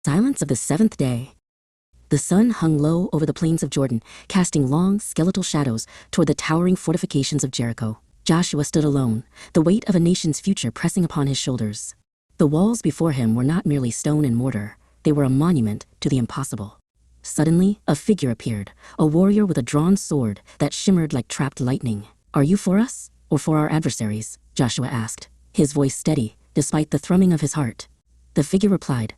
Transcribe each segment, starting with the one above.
Silence of the seventh day. The sun hung low over the plains of Jordan, casting long, skeletal shadows toward the towering fortifications of Jericho. Joshua stood alone, the weight of a nation's future pressing upon his shoulders. The walls before him were not merely stone and mortar, they were a monument to the impossible. Suddenly, a figure appeared, a warrior with a drawn sword that shimmered like trapped lightning. "Are you for us, or for our adversaries?" Joshua asked, his voice steady, despite the thrumming of his heart. The figure replied,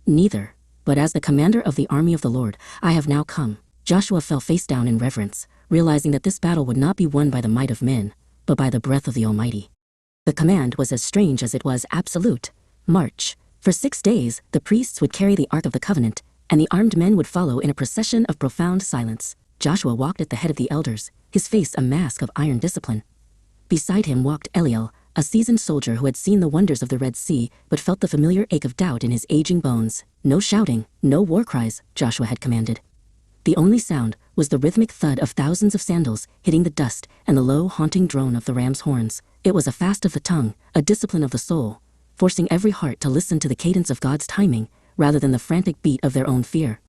"Neither, but as the commander of the army of the Lord, I have now come." Joshua fell face down in reverence, realizing that this battle would not be won by the might of men, but by the breath of the Almighty. The command was as strange as it was absolute. March. For 6 days, the priests would carry the Ark of the Covenant, and the armed men would follow in a procession of profound silence. Joshua walked at the head of the elders, his face a mask of iron discipline. Beside him walked Eliel, a seasoned soldier who had seen the wonders of the Red Sea but felt the familiar ache of doubt in his aging bones. "No shouting, no war cries," Joshua had commanded. The only sound was the rhythmic thud of thousands of sandals hitting the dust and the low, haunting drone of the ram's horns. It was a fast of the tongue, a discipline of the soul, forcing every heart to listen to the cadence of God's timing rather than the frantic beat of their own fear.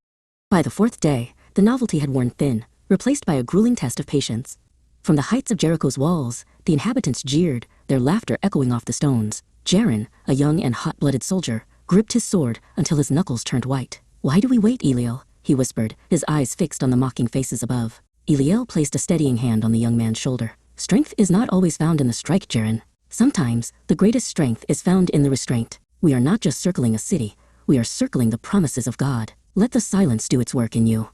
By the 4th day, the novelty had worn thin, replaced by a grueling test of patience. From the heights of Jericho's walls, the inhabitants jeered, their laughter echoing off the stones. Jaron, a young and hot-blooded soldier, gripped his sword until his knuckles turned white. "Why do we wait, Eliel?" he whispered, his eyes fixed on the mocking faces above. Eliel placed a steadying hand on the young man's shoulder. "Strength is not always found in the strike, Jaron. Sometimes, the greatest strength is found in the restraint. We are not just circling a city, we are circling the promises of God. Let the silence do its work in you."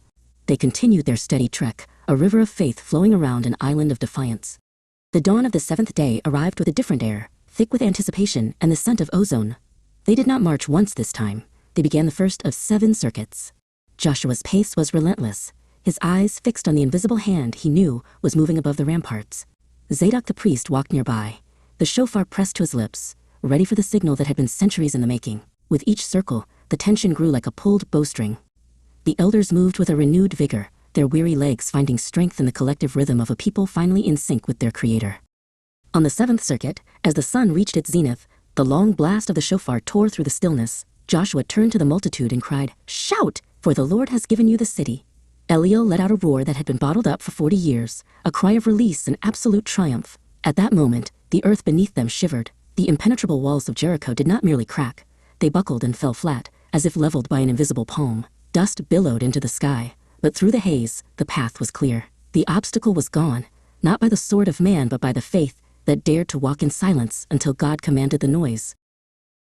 They continued their steady trek, a river of faith flowing around an island of defiance. The dawn of the 7th day arrived with a different air, thick with anticipation and the scent of ozone. They did not march once this time. They began the first of 7 circuits. Joshua's pace was relentless, his eyes fixed on the invisible hand he knew was moving above the ramparts. Zadok the priest walked nearby, the shofar pressed to his lips, ready for the signal that had been centuries in the making. With each circle, the tension grew like a pulled bowstring. The elders moved with a renewed vigor, their weary legs finding strength in the collective rhythm of a people finally in sync with their Creator. On the 7th circuit, as the sun reached its zenith, the long blast of the shofar tore through the stillness. Joshua turned to the multitude and cried, "Shout, for the Lord has given you the city." Eliel let out a roar that had been bottled up for 40 years, a cry of release and absolute triumph. At that moment, the earth beneath them shivered. The impenetrable walls of Jericho did not merely crack, they buckled and fell flat, as if leveled by an invisible palm. Dust billowed into the sky, but through the haze, the path was clear. The obstacle was gone, not by the sword of man but by the faith that dared to walk in silence until God commanded the noise.